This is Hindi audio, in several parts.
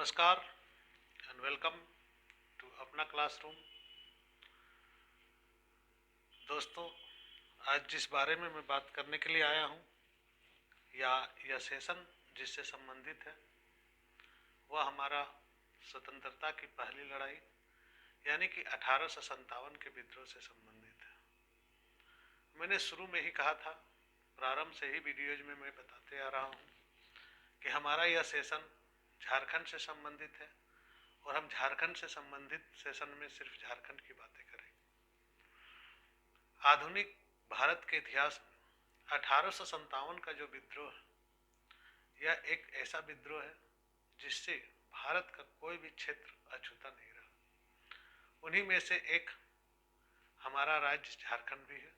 नमस्कार एंड वेलकम टू अपना क्लासरूम। दोस्तों, आज जिस बारे में मैं बात करने के लिए आया हूँ या यह सेशन जिससे संबंधित है वह हमारा स्वतंत्रता की पहली लड़ाई यानी कि 1857 के विद्रोह से संबंधित है। मैंने शुरू में ही कहा था, प्रारंभ से ही वीडियोज में मैं बताते आ रहा हूँ कि हमारा यह सेशन झारखंड से संबंधित है और हम झारखंड से संबंधित सेशन में सिर्फ झारखंड की बातें करेंगे। आधुनिक भारत के इतिहास में 1857 का जो विद्रोह है यह एक ऐसा विद्रोह है जिससे भारत का कोई भी क्षेत्र अछूता नहीं रहा। उन्हीं में से एक हमारा राज्य झारखंड भी है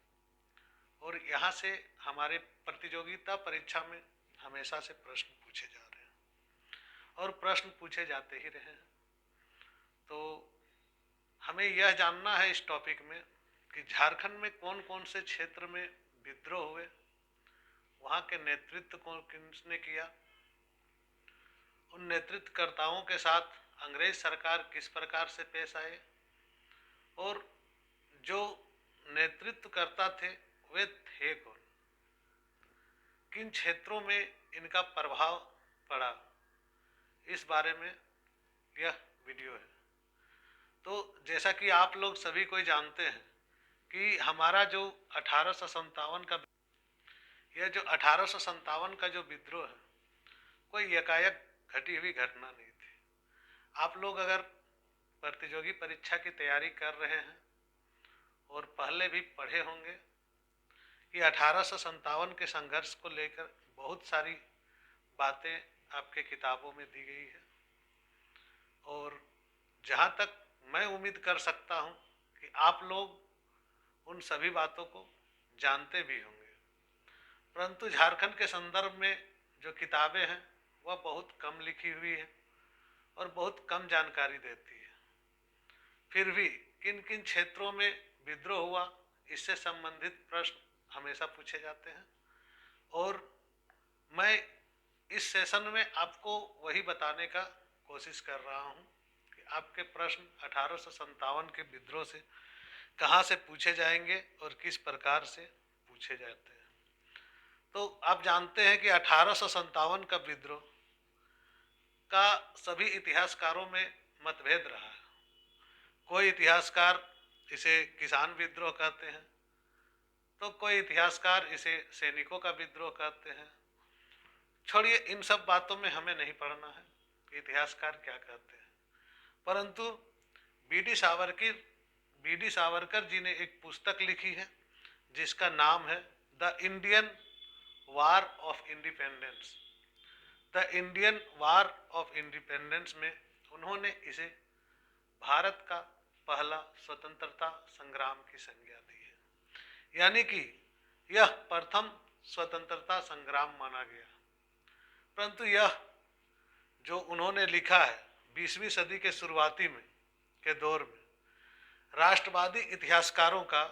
और यहाँ से हमारे प्रतियोगिता परीक्षा में हमेशा से प्रश्न पूछे जा रहे हैं और प्रश्न पूछे जाते ही रहे हैं। तो हमें यह जानना है इस टॉपिक में कि झारखंड में कौन कौन से क्षेत्र में विद्रोह हुए, वहाँ के नेतृत्व को किसने किया, उन नेतृत्वकर्ताओं के साथ अंग्रेज सरकार किस प्रकार से पेश आए और जो नेतृत्वकर्ता थे वे थे कौन, किन क्षेत्रों में इनका प्रभाव पड़ा, इस बारे में यह वीडियो है। तो जैसा कि आप लोग सभी कोई जानते हैं कि हमारा जो 1857 का जो विद्रोह है कोई एकाएक घटी हुई घटना नहीं थी। आप लोग अगर प्रतियोगी परीक्षा की तैयारी कर रहे हैं और पहले भी पढ़े होंगे कि 1857 के संघर्ष को लेकर बहुत सारी बातें आपके किताबों में दी गई है और जहाँ तक मैं उम्मीद कर सकता हूँ कि आप लोग उन सभी बातों को जानते भी होंगे, परंतु झारखंड के संदर्भ में जो किताबें हैं वह बहुत कम लिखी हुई है और बहुत कम जानकारी देती है। फिर भी किन किन क्षेत्रों में विद्रोह हुआ इससे संबंधित प्रश्न हमेशा पूछे जाते हैं और मैं इस सेशन में आपको वही बताने का कोशिश कर रहा हूँ कि आपके प्रश्न 1857 के विद्रोह से कहाँ से पूछे जाएंगे और किस प्रकार से पूछे जाते हैं। तो आप जानते हैं कि 1857 का विद्रोह का सभी इतिहासकारों में मतभेद रहा है। कोई इतिहासकार इसे किसान विद्रोह कहते हैं तो कोई इतिहासकार इसे सैनिकों का विद्रोह कहते हैं। छोड़िए, इन सब बातों में हमें नहीं पढ़ना है कि इतिहासकार क्या कहते हैं, परंतु बी डी सावरकर जी ने एक पुस्तक लिखी है जिसका नाम है the Indian war of independence. The Indian war of independence में उन्होंने इसे भारत का पहला स्वतंत्रता संग्राम की संज्ञा दी है, यानी कि यह प्रथम स्वतंत्रता संग्राम माना गया। परंतु यह जो उन्होंने लिखा है 20वीं सदी के शुरुआती में के दौर में राष्ट्रवादी इतिहासकारों का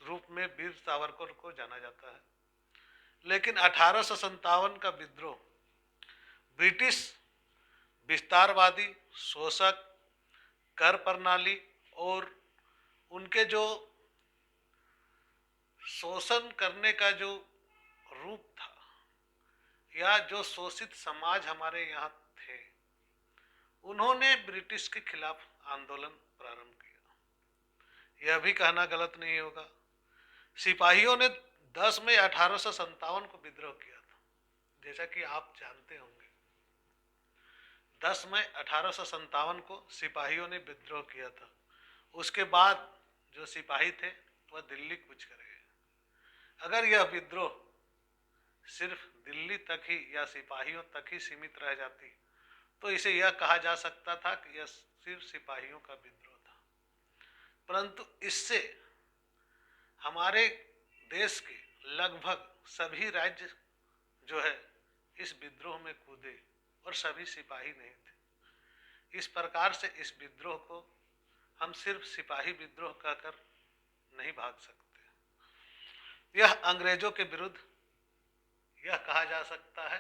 रूप में वीर सावरकर को जाना जाता है, लेकिन 1857 का विद्रोह ब्रिटिश विस्तारवादी शोषक कर प्रणाली और उनके जो शोषण करने का जो रूप था या जो शोषित समाज हमारे यहाँ थे, उन्होंने ब्रिटिश के खिलाफ आंदोलन प्रारंभ किया। यह भी कहना गलत नहीं होगा, सिपाहियों ने 10 मई 1857 को विद्रोह किया था। जैसा कि आप जानते होंगे 10 मई 1857 को सिपाहियों ने विद्रोह किया था। उसके बाद जो सिपाही थे वह दिल्ली कूच कर गए। अगर यह विद्रोह सिर्फ दिल्ली तक ही या सिपाहियों तक ही सीमित रह जाती तो इसे यह कहा जा सकता था कि यह सिर्फ सिपाहियों का विद्रोह था, परंतु इससे हमारे देश के लगभग सभी राज्य जो है इस विद्रोह में कूदे और सभी सिपाही नहीं थे। इस प्रकार से इस विद्रोह को हम सिर्फ सिपाही विद्रोह कहकर नहीं भाग सकते। यह अंग्रेजों के विरुद्ध यह कहा जा सकता है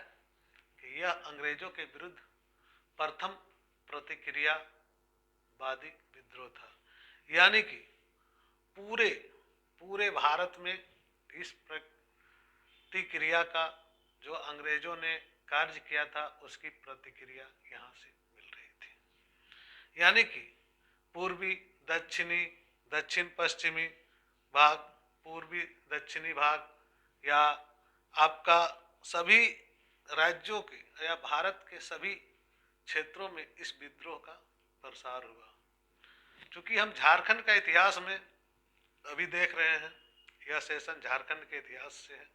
कि यह अंग्रेजों के विरुद्ध प्रथम प्रतिक्रियावादी विद्रोह था। यानी कि पूरे पूरे भारत में इस प्रतिक्रिया का जो अंग्रेजों ने कार्य किया था उसकी प्रतिक्रिया यहाँ से मिल रही थी। यानी कि पूर्वी दक्षिणी दक्षिण पश्चिमी भाग, पूर्वी दक्षिणी भाग, या आपका सभी राज्यों के या भारत के सभी क्षेत्रों में इस विद्रोह का प्रसार हुआ। क्योंकि हम झारखंड का इतिहास में अभी देख रहे हैं, यह सेशन झारखंड के इतिहास से है,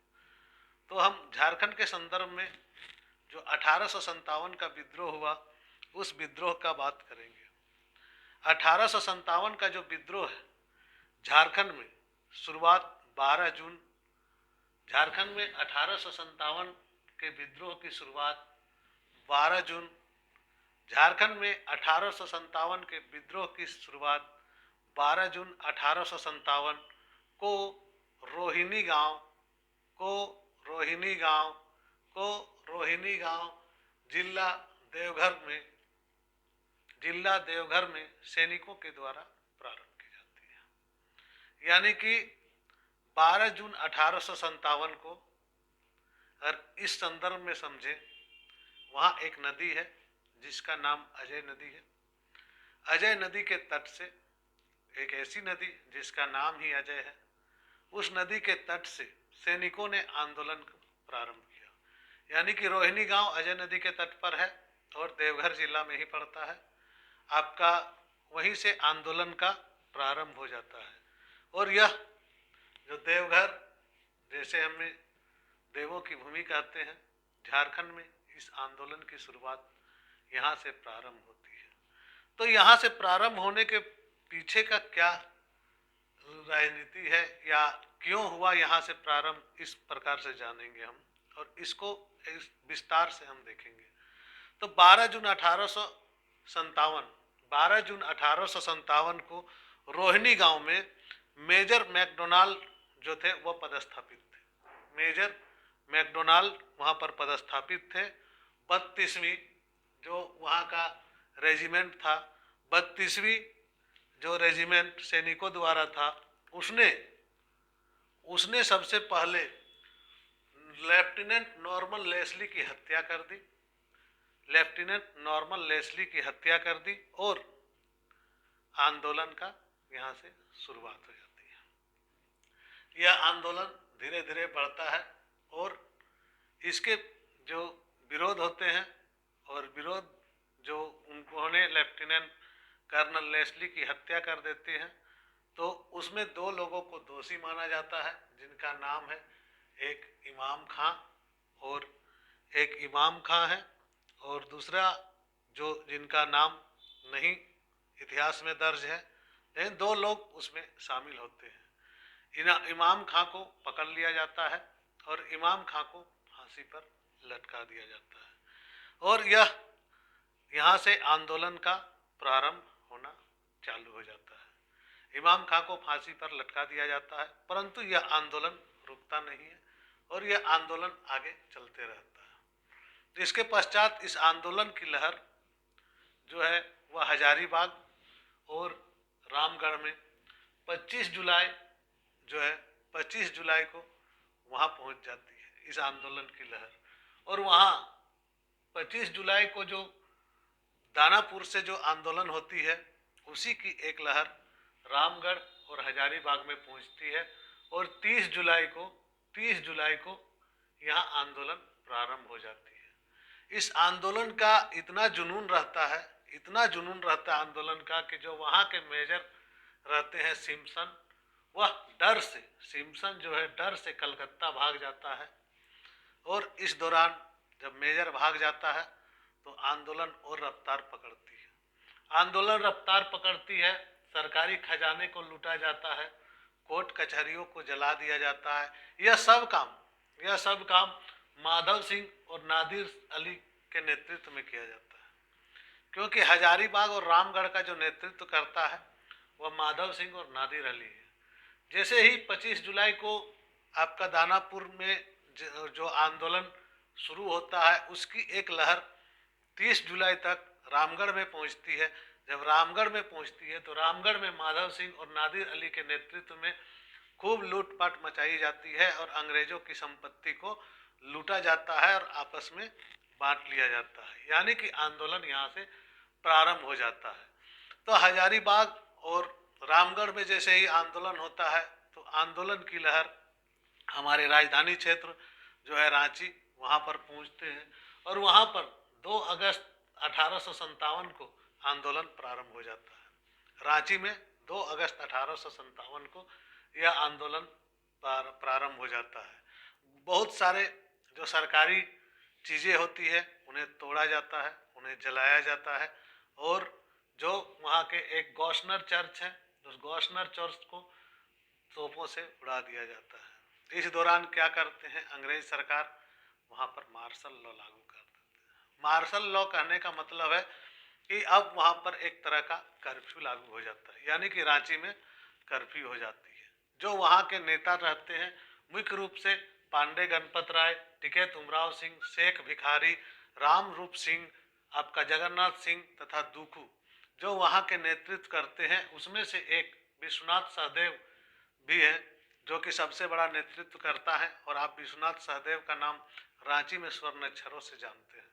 तो हम झारखंड के संदर्भ में जो 1857 का विद्रोह हुआ उस विद्रोह का बात करेंगे। 1857 का जो विद्रोह है झारखंड में, शुरुआत 12 जून, झारखंड में 1857 के विद्रोह की शुरुआत 12 जून, झारखंड में 1857 के विद्रोह की शुरुआत 12 जून 1857 को रोहिणी गांव जिला देवघर में सैनिकों के द्वारा प्रारंभ की जाती है। यानी कि 12 जून 1857 को अगर इस संदर्भ में समझें, वहाँ एक नदी है जिसका नाम अजय नदी है। अजय नदी के तट से एक ऐसी नदी जिसका नाम ही अजय है, उस नदी के तट से सैनिकों ने आंदोलन प्रारंभ किया। यानी कि रोहिणी गांव अजय नदी के तट पर है और देवघर जिला में ही पड़ता है आपका, वहीं से आंदोलन का प्रारंभ हो जाता है। और यह जो देवघर, जैसे हमें देवों की भूमि कहते हैं, झारखंड में इस आंदोलन की शुरुआत यहाँ से प्रारंभ होती है। तो यहाँ से प्रारंभ होने के पीछे का क्या राजनीति है या क्यों हुआ यहाँ से प्रारंभ, इस प्रकार से जानेंगे हम और इसको इस विस्तार से हम देखेंगे। तो 12 जून 1857 को रोहिणी गांव में मेजर मैकडोनाल्ड जो थे वह पदस्थापित थे। मेजर मैकडोनाल्ड वहाँ पर पदस्थापित थे। 32वीं जो वहाँ का रेजिमेंट था, 32वीं जो रेजिमेंट सैनिकों द्वारा था, उसने सबसे पहले लेफ्टिनेंट नॉर्मन लेस्ली की हत्या कर दी। लेफ्टिनेंट नॉर्मन लेस्ली की हत्या कर दी और आंदोलन का यहाँ से शुरुआत हो जाती है। यह आंदोलन धीरे धीरे बढ़ता है और इसके जो विरोध होते हैं और विरोध जो उन्होंने लेफ्टिनेंट कर्नल लेस्ली की हत्या कर देते हैं, तो उसमें दो लोगों को दोषी माना जाता है जिनका नाम है एक इमाम खां है और दूसरा जो जिनका नाम नहीं इतिहास में दर्ज है, लेकिन दो लोग उसमें शामिल होते हैं। इमाम खां को पकड़ लिया जाता है और इमाम खां को फांसी पर लटका दिया जाता है और यहाँ से आंदोलन का प्रारंभ होना चालू हो जाता है। इमाम खां को फांसी पर लटका दिया जाता है, परंतु यह आंदोलन रुकता नहीं है और यह आंदोलन आगे चलते रहता है। तो इसके पश्चात इस आंदोलन की लहर जो है वह हजारीबाग और रामगढ़ में 25 जुलाई को वहाँ पहुँच जाती है इस आंदोलन की लहर। और वहाँ 25 जुलाई को जो दानापुर से जो आंदोलन होती है उसी की एक लहर रामगढ़ और हजारीबाग में पहुँचती है और 30 जुलाई को यहाँ आंदोलन प्रारंभ हो जाती है। इस आंदोलन का इतना जुनून रहता है आंदोलन का कि जो वहाँ के मेजर रहते हैं सिम्पसन, वह सिम्पसन जो है डर से कलकत्ता भाग जाता है और इस दौरान जब मेजर भाग जाता है तो आंदोलन और रफ्तार पकड़ती है। सरकारी खजाने को लूटा जाता है, कोर्ट कचहरियों को जला दिया जाता है। यह सब काम माधव सिंह और नादिर अली के नेतृत्व में किया जाता है, क्योंकि हजारीबाग और रामगढ़ का जो नेतृत्व करता है वह माधव सिंह और नादिर अली है। जैसे ही 25 जुलाई को आपका दानापुर में जो आंदोलन शुरू होता है उसकी एक लहर 30 जुलाई तक रामगढ़ में पहुंचती है। जब रामगढ़ में पहुंचती है तो रामगढ़ में माधव सिंह और नादिर अली के नेतृत्व में खूब लूटपाट मचाई जाती है और अंग्रेजों की संपत्ति को लूटा जाता है और आपस में बांट लिया जाता है, यानी कि आंदोलन यहाँ से प्रारंभ हो जाता है। तो हजारीबाग और रामगढ़ में जैसे ही आंदोलन होता है तो आंदोलन की लहर हमारे राजधानी क्षेत्र जो है रांची, वहाँ पर पहुँचते हैं और वहाँ पर 2 अगस्त 1857 को आंदोलन प्रारंभ हो जाता है। रांची में 2 अगस्त 1857 को यह आंदोलन प्रारंभ हो जाता है। बहुत सारे जो सरकारी चीज़ें होती है उन्हें तोड़ा जाता है, उन्हें जलाया जाता है और जो वहाँ के एक गॉस्नर चर्च है, उस गॉस्नर चर्च को तोपों से उड़ा दिया जाता है। इस दौरान क्या करते हैं अंग्रेज सरकार, वहाँ पर मार्शल लॉ लागू कर देते हैं। मार्शल लॉ कहने का मतलब है कि अब वहाँ पर एक तरह का कर्फ्यू लागू हो जाता है, यानी कि रांची में कर्फ्यू हो जाती है। जो वहाँ के नेता रहते हैं मुख्य रूप से पांडे गणपत राय, टिकैत उमराव सिंह, शेख भिखारी, राम रूप सिंह, आपका जगन्नाथ सिंह तथा दुखू, जो वहाँ के नेतृत्व करते हैं उसमें से एक विश्वनाथ सहदेव भी है जो कि सबसे बड़ा नेतृत्व करता है। और आप विश्वनाथ सहदेव का नाम रांची में स्वर्ण अक्षरों से जानते हैं,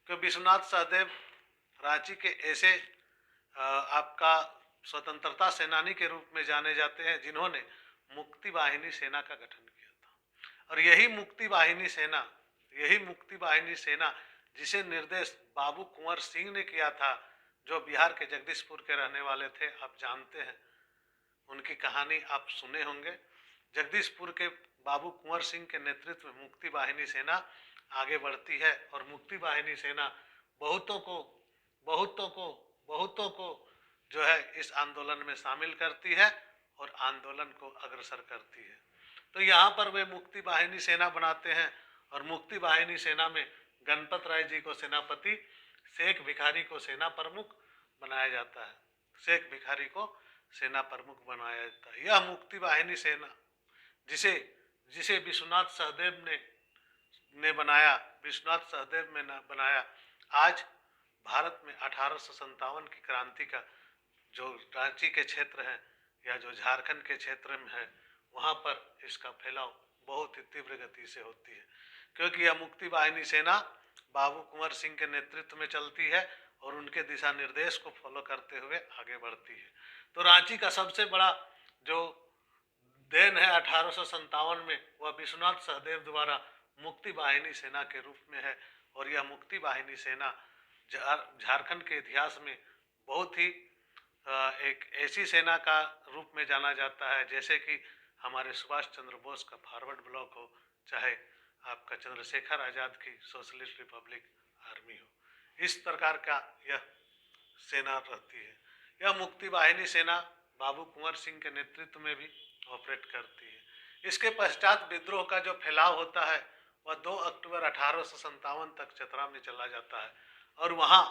क्योंकि विश्वनाथ सहदेव रांची के ऐसे आपका स्वतंत्रता सेनानी के रूप में जाने जाते हैं जिन्होंने मुक्ति वाहिनी सेना का गठन किया था। और यही मुक्ति वाहिनी सेना जिसे निर्देश बाबू कुंवर सिंह ने किया था, जो बिहार के जगदीशपुर के रहने वाले थे, आप जानते हैं उनकी कहानी आप सुने होंगे। जगदीशपुर के बाबू कुंवर सिंह के नेतृत्व में मुक्ति वाहिनी सेना आगे बढ़ती है और मुक्ति वाहिनी सेना बहुतों को जो है इस आंदोलन में शामिल करती है और आंदोलन को अग्रसर करती है। तो यहाँ पर वे मुक्ति वाहिनी सेना बनाते हैं और मुक्ति वाहिनी सेना में गणपत राय जी को सेनापति, शेख भिखारी को सेना प्रमुख बनाया जाता है। शेख भिखारी को सेना प्रमुख बनाया जाता है। यह मुक्ति वाहिनी सेना जिसे विश्वनाथ सहदेव ने बनाया, आज भारत में 1857 की क्रांति का जो रांची के क्षेत्र है या जो झारखंड के क्षेत्र में है, वहाँ पर इसका फैलाव बहुत ही तीव्र गति से होती है, क्योंकि यह मुक्ति वाहिनी सेना बाबू कुंवर सिंह के नेतृत्व में चलती है और उनके दिशा निर्देश को फॉलो करते हुए आगे बढ़ती है। तो रांची का सबसे बड़ा जो देन है 1857 में, वह विश्वनाथ सहदेव द्वारा मुक्ति वाहिनी सेना के रूप में है। और यह मुक्ति वाहिनी सेना झारखंड के इतिहास में बहुत ही एक ऐसी सेना का रूप में जाना जाता है जैसे कि हमारे सुभाष चंद्र बोस का फॉरवर्ड ब्लॉक हो, चाहे आपका चंद्रशेखर आज़ाद की सोशलिस्ट रिपब्लिक आर्मी हो, इस प्रकार का यह सेना रहती है। यह मुक्ति वाहिनी सेना बाबू कुंवर सिंह के नेतृत्व में भी ऑपरेट करती है। इसके पश्चात विद्रोह का जो फैलाव होता है वह 2 अक्टूबर 1857 तक चतरा में चला जाता है और वहाँ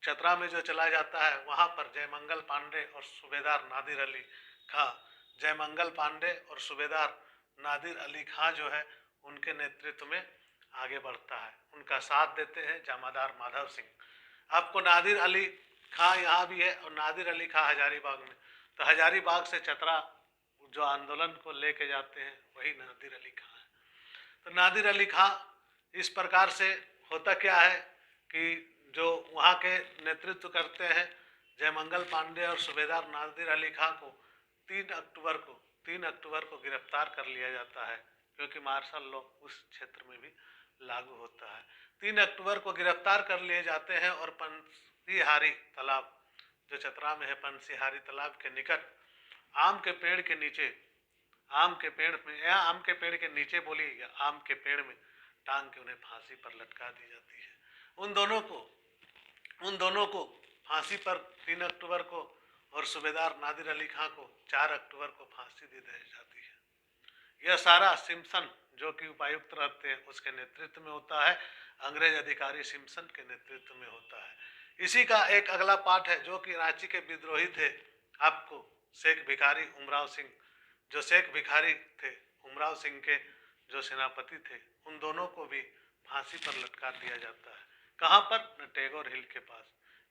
चतरा में जो चला जाता है वहाँ पर जयमंगल पांडे और सूबेदार नादिर अली खां, जयमंगल पांडे और सूबेदार नादिर अली खां जो है उनके नेतृत्व में आगे बढ़ता है। उनका साथ देते हैं जमादार माधव सिंह। आपको नादिर अली खां यहाँ भी है और नादिर अली खां हजारीबाग में, तो हजारीबाग से चतरा जो आंदोलन को लेके जाते हैं वही नादिर अली खां है। तो नादिर अली खां इस प्रकार से होता क्या है कि जो वहाँ के नेतृत्व करते हैं जयमंगल पांडे और सूबेदार नादिर अली खां को 3 अक्टूबर को गिरफ्तार कर लिया जाता है, क्योंकि मार्शल लॉ उस क्षेत्र में भी लागू होता है। 3 अक्टूबर को गिरफ्तार कर लिए जाते हैं और पंसीहारी तालाब जो चतरा में है, पंसीहारी तालाब के निकट आम के पेड़ के नीचे बोली या आम के पेड़ में टांग के उन्हें फांसी पर लटका दी जाती है। उन दोनों को फांसी पर 3 अक्टूबर को और सूबेदार नादिर अली खां को 4 अक्टूबर को फांसी दे दी जाती है। यह सारा सिम्पसन जो कि उपायुक्त रहते हैं उसके नेतृत्व में होता है, अंग्रेज अधिकारी सिम्पसन के नेतृत्व में होता है। इसी का एक अगला पार्ट है जो कि रांची के विद्रोही थे, आपको शेख भिखारी उमराव सिंह, जो शेख भिखारी थे उमराव सिंह के जो सेनापति थे, उन दोनों को भी फांसी पर लटका दिया जाता है। कहाँ पर? न टैगोर हिल के पास।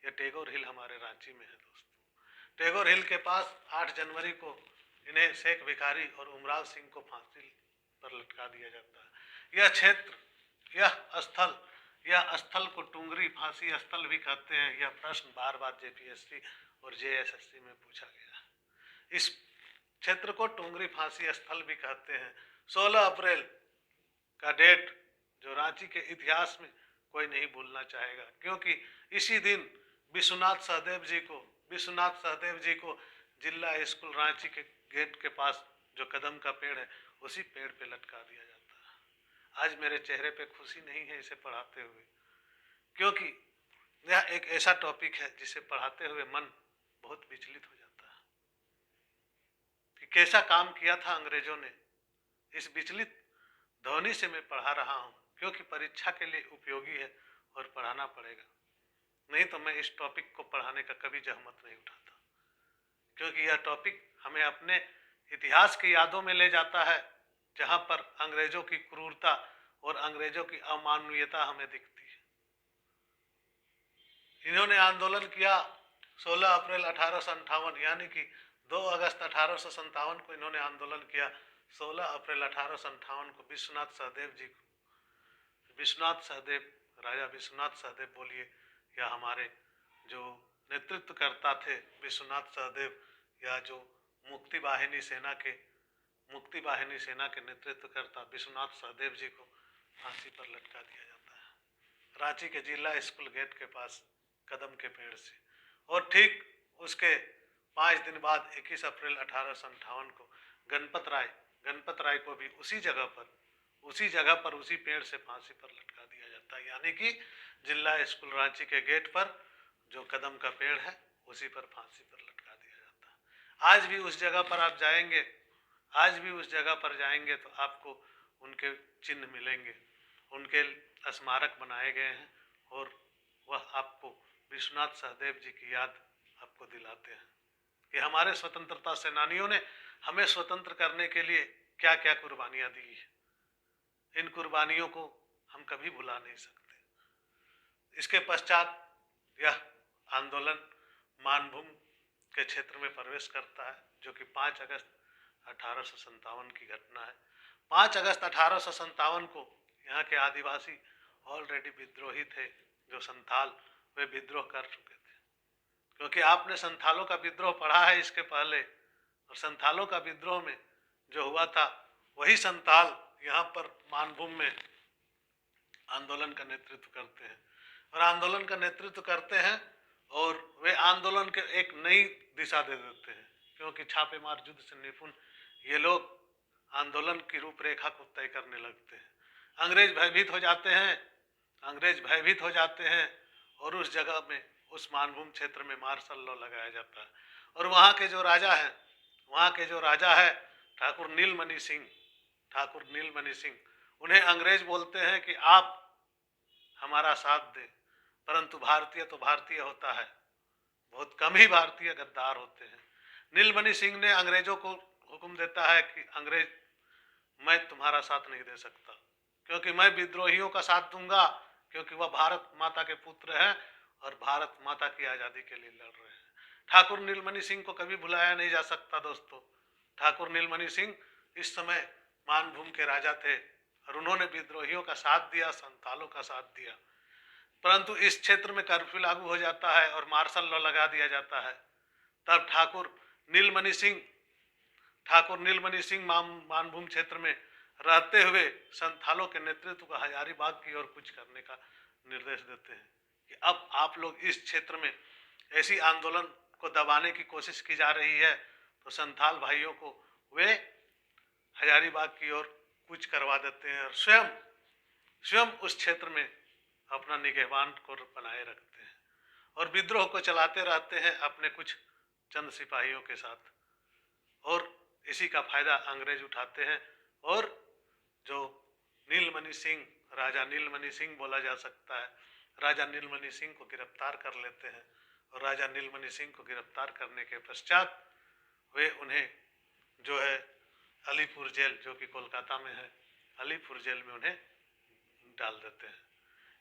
यह टैगोर हिल हमारे रांची में है दोस्तों। टैगोर हिल के पास 8 जनवरी को इन्हें शेख भिखारी और उमराव सिंह को फांसी पर लटका दिया जाता है। यह क्षेत्र, यह स्थल को टुंगरी फांसी स्थल भी कहते हैं। यह प्रश्न बार बार जेपीएससी और जेएसएससी में पूछा गया। इस क्षेत्र को टुंगरी फांसी स्थल भी कहते हैं। 16 अप्रैल का डेट जो रांची के इतिहास में कोई नहीं भूलना चाहेगा, क्योंकि इसी दिन विश्वनाथ सहदेव जी को जिला स्कूल रांची के गेट के पास जो कदम का पेड़ है, उसी पेड़ पे लटका दिया जाता है। आज मेरे चेहरे पे खुशी नहीं है इसे पढ़ाते हुए, क्योंकि यह एक ऐसा टॉपिक है जिसे पढ़ाते हुए मन बहुत विचलित हो जाता है कि कैसा काम किया था अंग्रेजों ने। इस विचलित ध्वनि से मैं पढ़ा रहा हूँ, क्योंकि परीक्षा के लिए उपयोगी है और पढ़ाना पड़ेगा। नहीं तो मैं इस टॉपिक को पढ़ाने का कभी जहमत नहीं उठाता, क्योंकि यह टॉपिक हमें अपने इतिहास की यादों में ले जाता है, जहाँ पर अंग्रेजों की क्रूरता और अंग्रेजों की अमानवीयता हमें दिखती है। इन्होंने आंदोलन किया 16 अप्रैल 1858, यानी कि 2 अगस्त 1857 को इन्होंने आंदोलन किया। 16 अप्रैल 1858 को राजा विश्वनाथ सहदेव बोलिए, या हमारे जो नेतृत्वकर्ता थे विश्वनाथ सहदेव, या जो मुक्ति वाहिनी सेना के नेतृत्वकर्ता विश्वनाथ सहदेव जी को फांसी पर लटका दिया जाता है रांची के जिला स्कूल गेट के पास कदम के पेड़ से। और ठीक उसके 5 दिन बाद 21 अप्रैल 1858 को गणपत राय को भी उसी जगह पर उसी पेड़ से फांसी पर लटका दिया जाता है, यानी कि जिला स्कूल रांची के गेट पर जो कदम का पेड़ है, उसी पर फांसी पर लटका दिया जाता है। आज भी उस जगह पर जाएंगे तो आपको उनके चिन्ह मिलेंगे, उनके स्मारक बनाए गए हैं, और वह आपको विश्वनाथ सहदेव जी की याद आपको दिलाते हैं कि हमारे स्वतंत्रता सेनानियों ने हमें स्वतंत्र करने के लिए क्या क्या कुर्बानियां दी है। इन कुर्बानियों को हम कभी भुला नहीं सकते। इसके पश्चात यह आंदोलन मानभूम के क्षेत्र में प्रवेश करता है, जो कि 5 अगस्त 1857 की घटना है। 5 अगस्त 1857 को यहाँ के आदिवासी ऑलरेडी विद्रोही थे, जो संथाल, वे विद्रोह कर चुके थे। क्योंकि आपने संथालों का विद्रोह पढ़ा है इसके पहले, और संथालों का विद्रोह में जो हुआ था, वही संथाल यहाँ पर मानभूम में आंदोलन का नेतृत्व करते हैं, और वे आंदोलन के एक नई दिशा दे देते हैं, क्योंकि छापेमार युद्ध से निपुण ये लोग आंदोलन की रूपरेखा को तय करने लगते हैं। अंग्रेज भयभीत हो जाते हैं और उस जगह में, उस मानभूम क्षेत्र में मार्शल लॉ लगाया जाता है। और वहाँ के जो राजा है ठाकुर नीलमणि सिंह, उन्हें अंग्रेज बोलते हैं कि आप हमारा साथ दें, परंतु भारतीय तो भारतीय होता है, बहुत कम ही भारतीय गद्दार होते हैं। नीलमणि सिंह ने अंग्रेजों को हुक्म देता है कि अंग्रेज, मैं तुम्हारा साथ नहीं दे सकता, क्योंकि मैं विद्रोहियों का साथ दूंगा, क्योंकि वह भारत माता के पुत्र हैं और भारत माता की आज़ादी के लिए लड़ रहे हैं। ठाकुर नीलमणि सिंह को कभी भुलाया नहीं जा सकता दोस्तों। ठाकुर नीलमणि सिंह इस समय मानभूम के राजा थे, और उन्होंने विद्रोहियों का साथ दिया, संथालों का साथ दिया। परंतु इस क्षेत्र में कर्फ्यू लागू हो जाता है और मार्शल लॉ लगा दिया जाता है। तब ठाकुर नीलमणि सिंह मानभूम क्षेत्र में रहते हुए संथालों के नेतृत्व को हजारीबाग की ओर कुछ करने का निर्देश देते हैं कि अब आप लोग इस क्षेत्र में ऐसी आंदोलन को दबाने की कोशिश की जा रही है, तो संथाल भाइयों को वे हजारीबाग की ओर कुछ करवा देते हैं, और स्वयं उस क्षेत्र में अपना निगहबान को बनाए रखते हैं और विद्रोह को चलाते रहते हैं अपने कुछ चंद सिपाहियों के साथ। और इसी का फायदा अंग्रेज उठाते हैं, और जो राजा नीलमणि सिंह बोला जा सकता है, राजा नीलमणि सिंह को गिरफ्तार कर लेते हैं। और राजा नीलमणि सिंह को गिरफ्तार करने के पश्चात वे उन्हें जो है अलीपुर जेल, जो कि कोलकाता में है, अलीपुर जेल में उन्हें डाल देते हैं।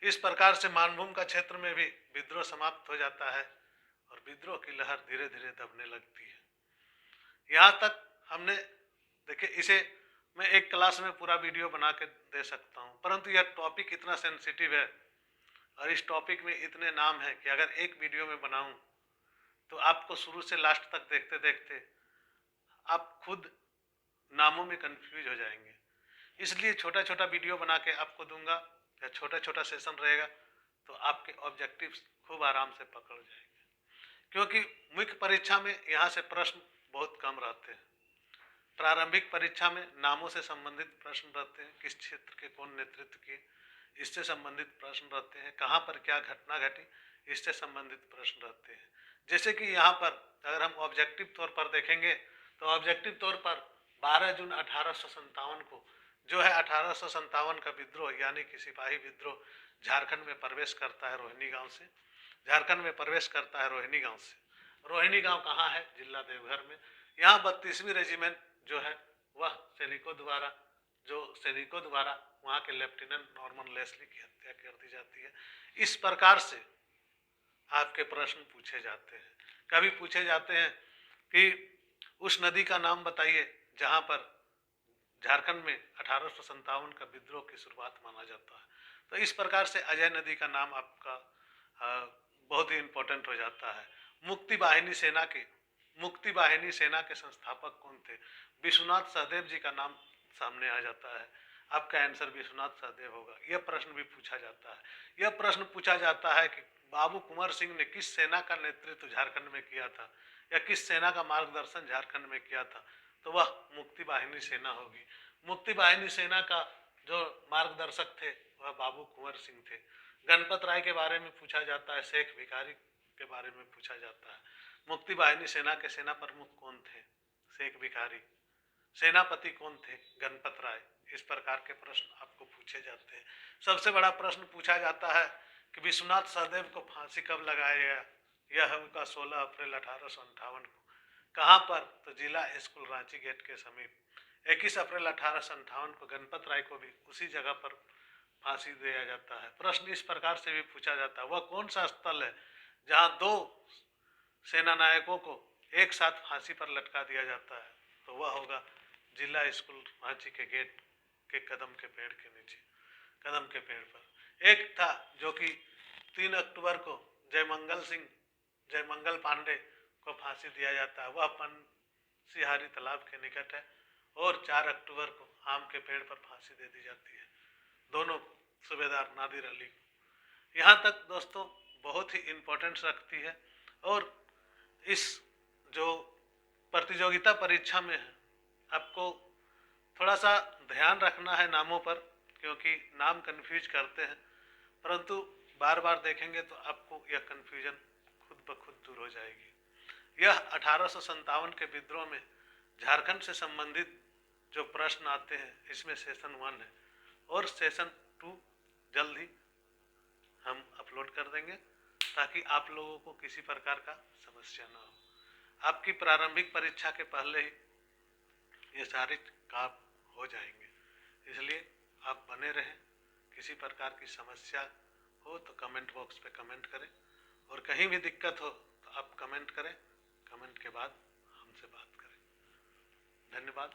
इस प्रकार से मानभूम का क्षेत्र में भी विद्रोह समाप्त हो जाता है और विद्रोह की लहर धीरे धीरे दबने लगती है। यहाँ तक हमने देखिए, इसे मैं एक क्लास में पूरा वीडियो बना के दे सकता हूँ, परंतु यह टॉपिक इतना सेंसिटिव है और इस टॉपिक में इतने नाम हैं कि अगर एक वीडियो में बनाऊं तो आपको शुरू से लास्ट तक देखते देखते आप खुद नामों में कंफ्यूज हो जाएंगे। इसलिए छोटा छोटा वीडियो बना के आपको दूंगा या छोटा छोटा सेशन रहेगा तो आपके ऑब्जेक्टिव्स खूब आराम से पकड़ जाएंगे, क्योंकि मुख्य परीक्षा में यहाँ से प्रश्न बहुत कम रहते हैं। प्रारंभिक परीक्षा में नामों से संबंधित प्रश्न रहते हैं, किस क्षेत्र के कौन नेतृत्व किए इससे संबंधित प्रश्न रहते हैं, कहाँ पर क्या घटना घटी इससे संबंधित प्रश्न रहते हैं। जैसे कि यहाँ पर अगर हम ऑब्जेक्टिव तौर पर देखेंगे तो ऑब्जेक्टिव तौर पर 12 जून 1857 को जो है 1857 का विद्रोह यानी कि सिपाही विद्रोह झारखंड में प्रवेश करता है रोहिणी गांव से। झारखंड में प्रवेश करता है रोहिणी गांव से। रोहिणी गांव कहाँ है? जिला देवघर में। यहाँ 32वीं रेजिमेंट जो है वह सैनिकों द्वारा वहाँ के लेफ्टिनेंट नॉर्मन लेस्ली की हत्या कर दी जाती है। इस प्रकार से आपके प्रश्न पूछे जाते हैं। कभी पूछे जाते हैं कि उस नदी का नाम बताइए जहाँ पर झारखंड में 1857 का विद्रोह की शुरुआत माना जाता है। तो इस प्रकार से अजय नदी का नाम आपका बहुत ही इम्पोर्टेंट हो जाता है। मुक्ति वाहिनी सेना के संस्थापक कौन थे? विश्वनाथ सहदेव जी का नाम सामने आ जाता है। आपका आंसर विश्वनाथ सहदेव होगा। यह प्रश्न भी पूछा जाता है। यह प्रश्न पूछा जाता है कि बाबू कुंवर सिंह ने किस सेना का नेतृत्व झारखंड में किया था या किस सेना का मार्गदर्शन झारखंड में किया था, तो वह मुक्ति वाहिनी सेना होगी। मुक्ति वाहिनी सेना का जो मार्गदर्शक थे वह बाबू कुंवर सिंह थे। गणपत राय के बारे में पूछा जाता है, शेख भिखारी के बारे में पूछा जाता है। मुक्ति वाहिनी सेना के सेना प्रमुख कौन थे? शेख भिखारी। सेनापति कौन थे? गणपत राय। इस प्रकार के प्रश्न आपको पूछे जाते हैं। सबसे बड़ा प्रश्न पूछा जाता है कि विश्वनाथ सहदेव को फांसी कब लगाया गया? यह उनका 16 अप्रैल 1858 को। कहाँ पर? तो जिला स्कूल रांची गेट के समीप। 21 अप्रैल 1858 को गणपत राय को भी उसी जगह पर फांसी दिया जाता है। प्रश्न इस प्रकार से भी पूछा जाता है, वह कौन सा स्थल है जहाँ 2 सेना नायकों को एक साथ फांसी पर लटका दिया जाता है? तो वह होगा जिला स्कूल रांची के गेट के कदम के पेड़ के नीचे, कदम के पेड़ पर। एक था जो कि 3 अक्टूबर को जयमंगल पांडे को फांसी दिया जाता है, वह पंसिहारी तालाब के निकट है। और 4 अक्टूबर को आम के पेड़ पर फांसी दे दी जाती है दोनों सूबेदार नादिर अली को। यहाँ तक दोस्तों बहुत ही इम्पोर्टेंस रखती है। और इस जो प्रतियोगिता परीक्षा में है आपको थोड़ा सा ध्यान रखना है नामों पर, क्योंकि नाम कन्फ्यूज करते हैं, परंतु बार बार देखेंगे तो आपको यह कन्फ्यूजन खुद ब खुद दूर हो जाएगी। यह 1857 के विद्रोह में झारखंड से संबंधित जो प्रश्न आते हैं इसमें सेशन 1 है और सेशन 2 जल्द ही हम अपलोड कर देंगे ताकि आप लोगों को किसी प्रकार का समस्या ना हो। आपकी प्रारंभिक परीक्षा के पहले ही ये सारे काम हो जाएंगे, इसलिए आप बने रहें। किसी प्रकार की समस्या हो तो कमेंट बॉक्स पे कमेंट करें और कहीं भी दिक्कत हो तो आप कमेंट करें, कमेंट के बाद हमसे बात करें। धन्यवाद।